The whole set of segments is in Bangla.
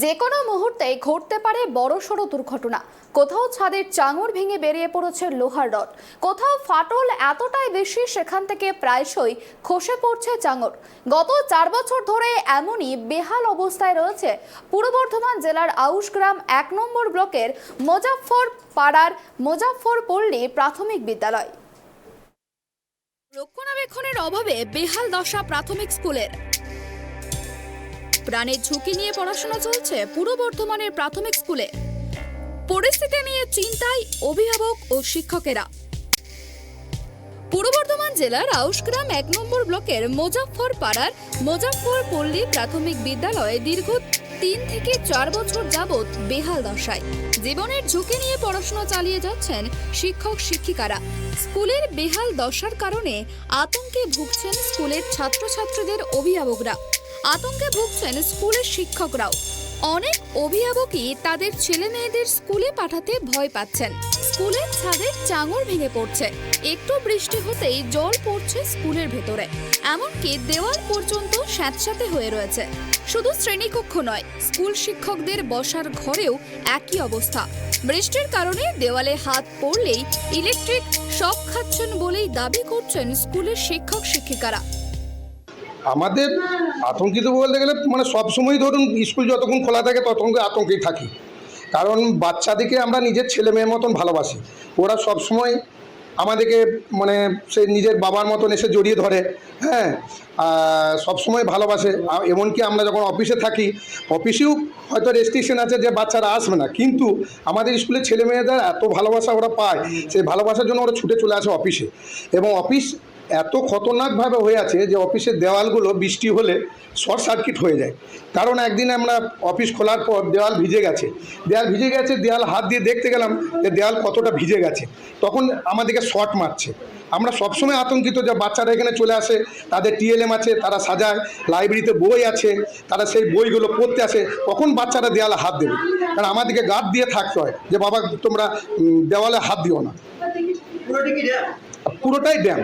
যে কোনো মুহূর্তেই ঘটতে পারে বড়সড় দুর্ঘটনা। কোথাও ছাদের চাঙড় ভেঙে বেরিয়ে পড়েছে লোহার রড, কোথাও ফাটল এতটাই বেশি সেখান থেকে প্রায়শই খসে পড়ছে চাঙড়। গত 4 বছর ধরে এমনই বেহাল অবস্থায় রয়েছে পূর্ব বর্ধমান জেলার আউশগ্রাম 1 নম্বর ব্লকের মুজাফফর পাড়ার মুজাফফর পল্লী প্রাথমিক বিদ্যালয়। রক্ষণাবেক্ষণের অভাবে বেহাল দশা প্রাথমিক স্কুলের। প্রাণের ঝুঁকি নিয়ে পড়াশোনা চলছে পূর্ব বর্ধমানের প্রাথমিক স্কুলে। পরিস্থিতি নিয়ে চিন্তায় অভিভাবক ও শিক্ষকেরা। পূর্ব বর্ধমান জেলার আউশগ্রাম 1 নম্বর ব্লকের মুজাফফর পাড়ার মুজাফফর পল্লী প্রাথমিক বিদ্যালয়ে দীর্ঘ 3 থেকে 4 বছর যাবৎ বেহাল দশায় জীবনের ঝুঁকি নিয়ে পড়াশোনা চালিয়ে যাচ্ছেন শিক্ষক শিক্ষিকারা। স্কুলের বেহাল দশার কারণে আতঙ্কে ভুগছেন স্কুলের ছাত্রছাত্রীদের অভিভাবকরা, আতঙ্কে ভুগছেন স্কুলের শিক্ষকরাও। অনেক অভিভাবকই তাদের ছেলে মেয়েদের স্কুলে পাঠাতে ভয় পাচ্ছেন। স্কুলের ছাদের চাঙড় ভেঙে পড়ছে, একটু বৃষ্টি হতেই জল পড়ছে স্কুলের ভেতরে, এমনকি দেওয়াল পর্যন্ত স্যাঁতস্যাঁতে হয়ে রয়েছে। শুধু শ্রেণীকক্ষ নয়, স্কুল শিক্ষকদের বসার ঘরেও একই অবস্থা। বৃষ্টির কারণে দেওয়ালে হাত পড়লেই ইলেকট্রিক শক খাচ্ছেন বলেই দাবি করছেন স্কুলের শিক্ষক শিক্ষিকারা। আমাদের আতঙ্কিত বলতে গেলে সবসময় ধরুন স্কুল যতক্ষণ খোলা থাকে ততক্ষণ আতঙ্কেই থাকি, কারণ বাচ্চাদেরকে আমরা নিজের ছেলে মেয়ের মতন ভালোবাসি। ওরা সবসময় আমাদেরকে সেই নিজের বাবার মতন এসে জড়িয়ে ধরে, হ্যাঁ, সবসময় ভালোবাসে। এমনকি আমরা যখন অফিসে থাকি, অফিসেও হয়তো রেস্ট্রিকশন আছে যে বাচ্চারা আসবে না, কিন্তু আমাদের স্কুলের ছেলে মেয়েদের এত ভালোবাসা ওরা পায়, সেই ভালোবাসার জন্য ওরা ছুটে চলে আসে অফিসে। এবং অফিস এত খতরনাকভাবে হয়ে আছে যে অফিসের দেওয়ালগুলো বৃষ্টি হলে শর্ট সার্কিট হয়ে যায়। কারণ একদিন আমরা অফিস খোলার পর দেওয়াল ভিজে গেছে, দেওয়াল হাত দিয়ে দেখতে গেলাম যে দেওয়াল কতটা ভিজে গেছে, তখন আমাদেরকে শর্ট মারছে। আমরা সবসময় আতঙ্কিত যে বাচ্চারা এখানে চলে আসে, তাদের টিএলএম আছে, তারা সাজায়, লাইব্রেরিতে বই আছে, তারা সেই বইগুলো পড়তে আসে, কখন বাচ্চারা দেওয়ালে হাত দেবে। কারণ আমাদেরকে গার্ড দিয়ে থাকতে হয় যে বাবা তোমরা দেওয়ালে হাত দিও না। পুরোটাই ড্যাম,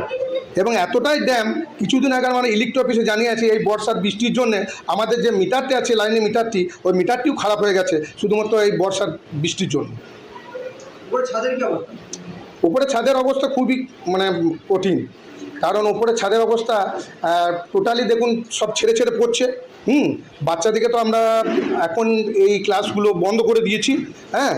এবং এতটাই ড্যাম, কিছুদিন আগে ইলেকট্রিক অফিসে জানিয়েছে এই বর্ষার বৃষ্টির জন্য আমাদের যে মিটারটি আছে, লাইনের মিটারটি, ওই মিটারটিও খারাপ হয়ে গেছে শুধুমাত্র এই বর্ষার বৃষ্টির জন্য। উপরে ছাদের অবস্থা খুবই কঠিন, কারণ উপরে ছাদের অবস্থা টোটালি দেখুন সব ছেড়ে ছেড়ে পড়ছে। বাচ্চাদেরকে তো আমরা এখন এই ক্লাসগুলো বন্ধ করে দিয়েছি, হ্যাঁ,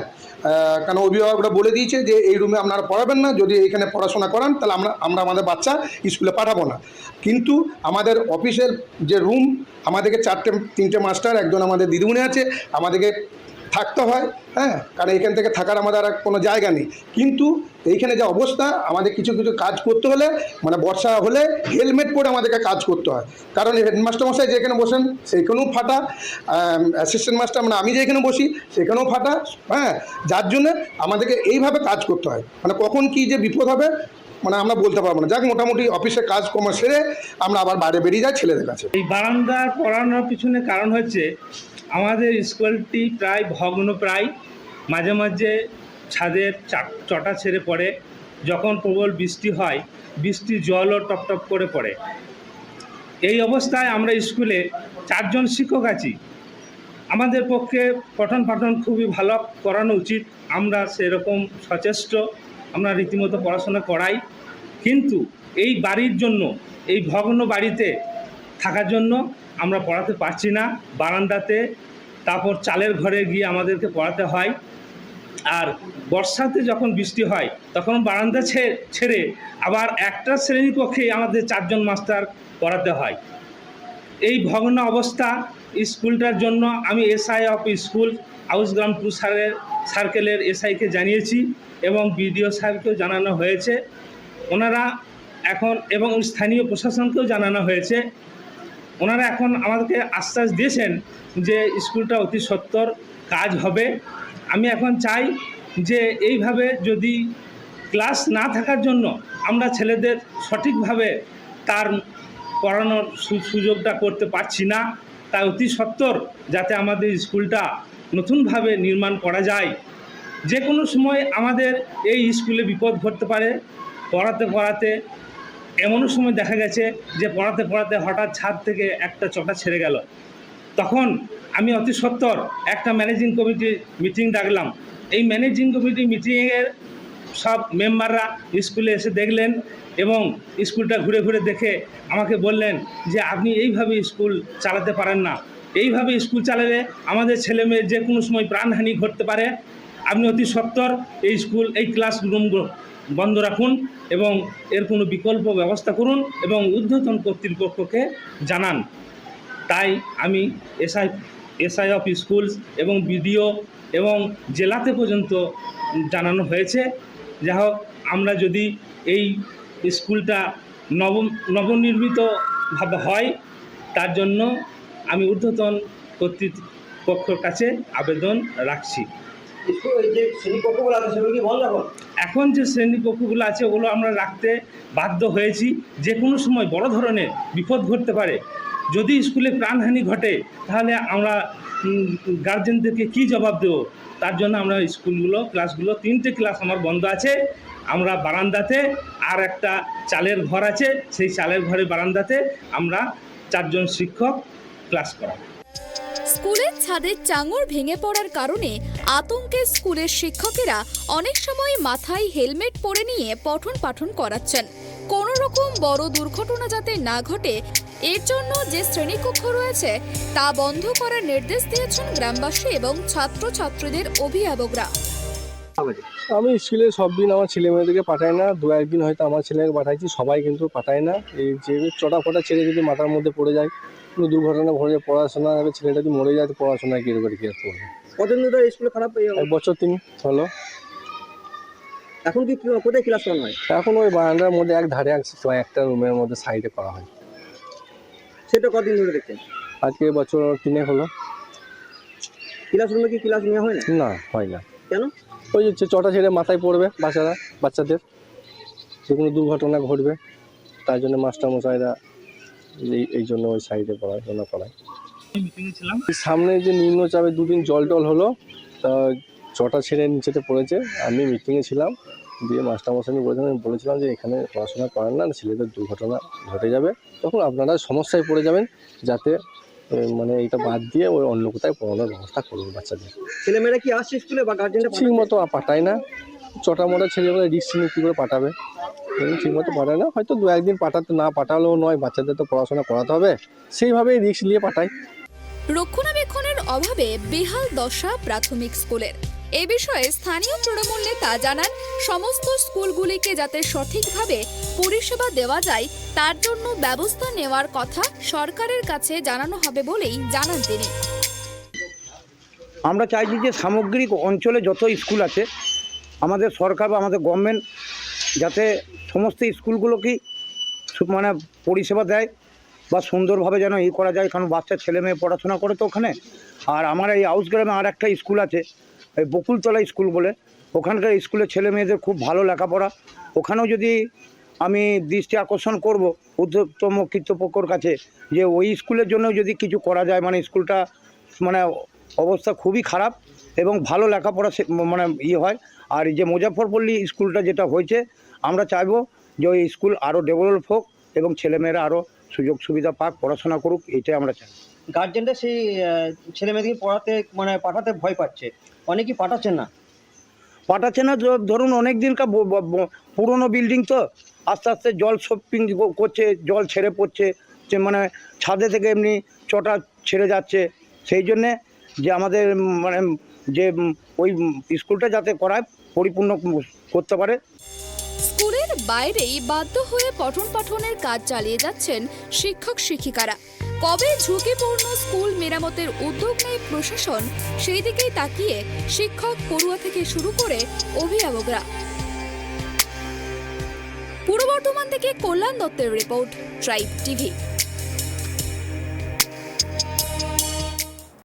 কারণ অভিভাবকরা বলে দিয়েছে যে এই রুমে আপনারা পড়াবেন না, যদি এখানে পড়াশোনা করান তাহলে আমরা আমাদের বাচ্চা স্কুলে পাঠাবো না। কিন্তু আমাদের অফিসের যে রুম, আমাদেরকে 3টে মাস্টার, একজন আমাদের দিদিমণি আছে, আমাদেরকে থাকতে হয়, হ্যাঁ, কারণ এখান থেকে থাকার আমাদের আর কোনো জায়গা নেই। কিন্তু এইখানে যে অবস্থা, আমাদের কিছু কিছু কাজ করতে হলে বর্ষা হলে হেলমেট পরে আমাদেরকে কাজ করতে হয়, কারণ হেডমাস্টার মশাই যেখানে বসেন সেইখানেও ফাটা, অ্যাসিস্ট্যান্ট মাস্টার আমি যেখানে বসি সেখানেও ফাটা, হ্যাঁ, যার জন্য আমাদেরকে এইভাবে কাজ করতে হয়। কখন কি যে বিপদ হবে আমরা বলতে পারবো না। যাক, মোটামুটি অফিসে কাজকর্ম সেরে আমরা আবার বাইরে বেরিয়ে যাই ছেলেদের কাছে। এই বারান্দার পড়ানোর পিছনে কারণ হচ্ছে আমাদের স্কুলটি প্রায় ভগ্ন, প্রায় মাঝে মাঝে ছাদের চটা ছেড়ে পড়ে। যখন প্রবল বৃষ্টি হয়, বৃষ্টির জলও টপটপ করে পড়ে। এই অবস্থায় আমরা স্কুলে 4 জন শিক্ষক আছি। আমাদের পক্ষে পঠন পাঠন খুবই ভালো করানো উচিত, আমরা সেরকম সচেষ্ট, আমরা রীতিমতো পড়াশোনা করাই। কিন্তু এই বাড়ির জন্য, এই ভগ্ন বাড়িতে থাকার জন্য আমরা পড়াতে পারছি না। বারান্দাতে, তারপর চালের ঘরে গিয়ে আমাদেরকে পড়াতে হয়। আর বর্ষাতে যখন বৃষ্টি হয় তখন বারান্দা ছেড়ে আবার একটা শ্রেণীকক্ষে আমাদের 4 জন মাস্টার পড়াতে হয়। এই ভগ্ন অবস্থা স্কুলটার জন্য আমি এসআই অফ স্কুল আউশগ্রাম 2 সার্কেলের এসআইকে জানিয়েছি এবং বিডিও সাহেবকেও জানানো হয়েছে। ওনারা এখন, এবং স্থানীয় প্রশাসনকেও জানানো হয়েছে। ওনারা এখন আমাদেরকে আশ্বাস দিয়েছেন যে স্কুলটা অতি সত্বর কাজ হবে। আমি এখন চাই যে এইভাবে যদি ক্লাস না থাকার জন্য আমরা ছেলেদের সঠিকভাবে তার পড়ানোর সুযোগটা করতে পারছি না, তাই অতি সত্বর যাতে আমাদের স্কুলটা নতুনভাবে নির্মাণ করা যায়। যে কোনো সময় আমাদের এই স্কুলে বিপদ ঘটতে পারে। পড়াতে এমনও সময় দেখা গেছে যে পড়াতে হঠাৎ ছাদ থেকে একটা চটা ছেড়ে গেল, তখন আমি অতি সত্বর একটা ম্যানেজিং কমিটির মিটিং ডাকলাম। এই ম্যানেজিং কমিটি মিটিংয়ের সব মেম্বাররা স্কুলে এসে দেখলেন এবং স্কুলটা ঘুরে ঘুরে দেখে আমাকে বললেন যে আপনি এইভাবে স্কুল চালাতে পারেন না, এইভাবে স্কুল চালালে আমাদের ছেলে মেয়ের যে কোনো সময় প্রাণহানি ঘটতে পারে। আপনি অতি সত্বর এই স্কুল, এই ক্লাসরুমগুলো বন্ধ রাখুন এবং এর কোনো বিকল্প ব্যবস্থা করুন এবং ঊর্ধ্বতন কর্তৃপক্ষকে জানান। তাই আমি এসআই অফ স্কুলস এবং বিডিও এবং জেলাতে পর্যন্ত জানানো হয়েছে। যাই হোক, আমরা যদি এই স্কুলটা নবনির্মিতভাবে হয়, তার জন্য আমি ঊর্ধ্বতন কর্তৃপক্ষের কাছে আবেদন রাখছি। এখন যে শ্রেণীকক্ষগুলো আছে ওগুলো আমরা রাখতে বাধ্য হয়েছি। যে কোনো সময় বড় ধরনের বিপদ ঘটতে পারে। যদি স্কুলে প্রাণহানি ঘটে তাহলে আমরা গার্জেনদেরকে কী জবাব দেবো? তার জন্য আমরা ক্লাসগুলো 3টে ক্লাস আমার বন্ধ আছে। আমরা বারান্দাতে, আর একটা চালের ঘর আছে, সেই চালের ঘরের বারান্দাতে আমরা 4 জন শিক্ষক ক্লাস করাবো। স্কুলের ছাদের চাঙড় ভেঙে পড়ার কারণে আতঙ্কে স্কুলের শিক্ষকেরা অনেক সময় মাথায় হেলমেট পরে নিয়ে পঠন পাঠন করাচ্ছেন। কোনো রকম বড় দুর্ঘটনা যাতে না ঘটে এর জন্য যে শ্রেণীকক্ষ রয়েছে তা বন্ধ করার নির্দেশ দিয়েছেন গ্রামবাসী এবং ছাত্রছাত্রীদের অভিভাবকরা। আমি স্কুলে সব দিন আমার ছেলে মেয়েদেরকে পাঠাই না, 2-1 দিন হয়তো আমার ছেলেকে পাঠাইছি, সবাই কিন্তু পাঠায় না। এই যে চটা ছেড়ে যদি মাথার মধ্যে পড়ে যায়, কোনো দুর্ঘটনা ঘটে, পড়াশোনা ছেলেটা যদি মরে যায় তো পড়াশোনায় কী করে কী করবে? কতদিন ধরে স্কুলে খারাপ 1 বছর 3 হলো। এখন কি কোথায় ক্লাস করানো হয়? এখন ওই বারান্দার মধ্যে এক ধারে একটা রুমের মধ্যে সাইডে করা হয়। সেটা কতদিন ধরে দেখছেন? আজকে বছর 3 হলো। ক্লাসরুমে কি ক্লাস নেওয়া হয় না? না, হয় না। কেন? ওই যে চটা ছেড়ে মাথায় পড়বে বাচ্চাদের, যে কোনো দুর্ঘটনা ঘটবে, তার জন্য মাস্টারমশাইরা এই জন্য ওই সাইডে পড়াশোনা করায়। সামনে যে নিম্নচাপে 2 দিন জল হলো, তা চটা ছেড়ে নিচেতে পড়েছে। আমি মিটিংয়ে ছিলাম, দিয়ে মাস্টারমশাই বলেছিলাম যে এখানে পড়াশোনা করেন না, ছেলেদের দুর্ঘটনা ঘটে যাবে, তখন আপনারা সমস্যায় পড়ে যাবেন, যাতে মানে এইটা বাদ দিয়ে ওই অন্য কোথায় পড়ানোর ব্যবস্থা করুন বাচ্চাদের। ছেলেমেয়েরা কি আসছে স্কুলে বা গার্জেনরা ঠিক মতো পাঠায় না, চটা মোটা ছেলেমেয়েরা রিস্ক নিয়ে কী করে পাঠাবে? ঠিক মতো পাঠায় না, হয়তো 2-1 দিন পাঠালেও নয়, বাচ্চাদের তো পড়াশোনা করাতে হবে, সেইভাবেই রিস্ক নিয়ে পাঠায়। রক্ষণাবেক্ষণের অভাবে বেহাল দশা প্রাথমিক স্কুলের। এ বিষয়ে স্থানীয় তৃণমূল নেতা জানান, সমস্ত স্কুলগুলিকে যাতে সঠিকভাবে পরিষেবা দেওয়া যায় তার জন্য ব্যবস্থা নেওয়ার কথা সরকারের কাছে জানানো হবে বলেই জানান তিনি। আমরা চাইছি যে সামগ্রিক অঞ্চলে যত স্কুল আছে, আমাদের সরকার বা আমাদের গভর্নমেন্ট যাতে সমস্ত স্কুলগুলোকেই মানে পরিষেবা দেয় বা সুন্দরভাবে যেন করা যায়, কারণ বাচ্চা ছেলে মেয়ে পড়াশোনা করে তো ওখানে। আর আমার এই আউসগ্রামে আর একটা স্কুল আছে, এই বকুলতলা স্কুল বলে, ওখানকার স্কুলের ছেলে মেয়েদের খুব ভালো লেখাপড়া। ওখানেও যদি আমি দৃষ্টি আকর্ষণ করব ঊর্ধ্বতম কর্তৃপক্ষের কাছে যে ওই স্কুলের জন্য যদি কিছু করা যায়, মানে স্কুলটা মানে অবস্থা খুবই খারাপ এবং ভালো লেখাপড়া মানে হয়। আর এই যে মুজাফরপল্লী স্কুলটা যেটা হয়েছে, আমরা চাইবো যে ওই স্কুল আরও ডেভেলপ হোক এবং ছেলেমেয়েরা আরও সুযোগ সুবিধা পাক, পড়াশোনা করুক, এইটাই আমরা চাই। গার্জেনরা সেই ছেলে মেয়েদেরকে পাঠাতে ভয় পাচ্ছে, অনেকেই পাঠাচ্ছে না। ধরুন অনেক দিনকার পুরনো বিল্ডিং, তো আস্তে আস্তে জল শপিং করছে, জল ছেড়ে পড়ছে, যে মানে ছাদে থেকে এমনি চটা ছেড়ে যাচ্ছে। সেই জন্যে যে আমাদের মানে যে ওই স্কুলটা যাতে করায় পরিপূর্ণ করতে পারে। স্কুলের বাইরেই বাধ্য হয়ে পঠন পাঠনের কাজ চালিয়ে যাচ্ছেন শিক্ষক শিক্ষিকারা। কবে ঝুঁকিপূর্ণ স্কুল মেরামতের উদ্যোগ নেয় প্রশাসন, সেই দিকেই তাকিয়ে শিক্ষক, পড়ুয়া থেকে শুরু করে অভিভাবকরা। পূর্ব বর্ধমান থেকে কল্যাণ দত্তের রিপোর্ট, ট্রাইব টিভি।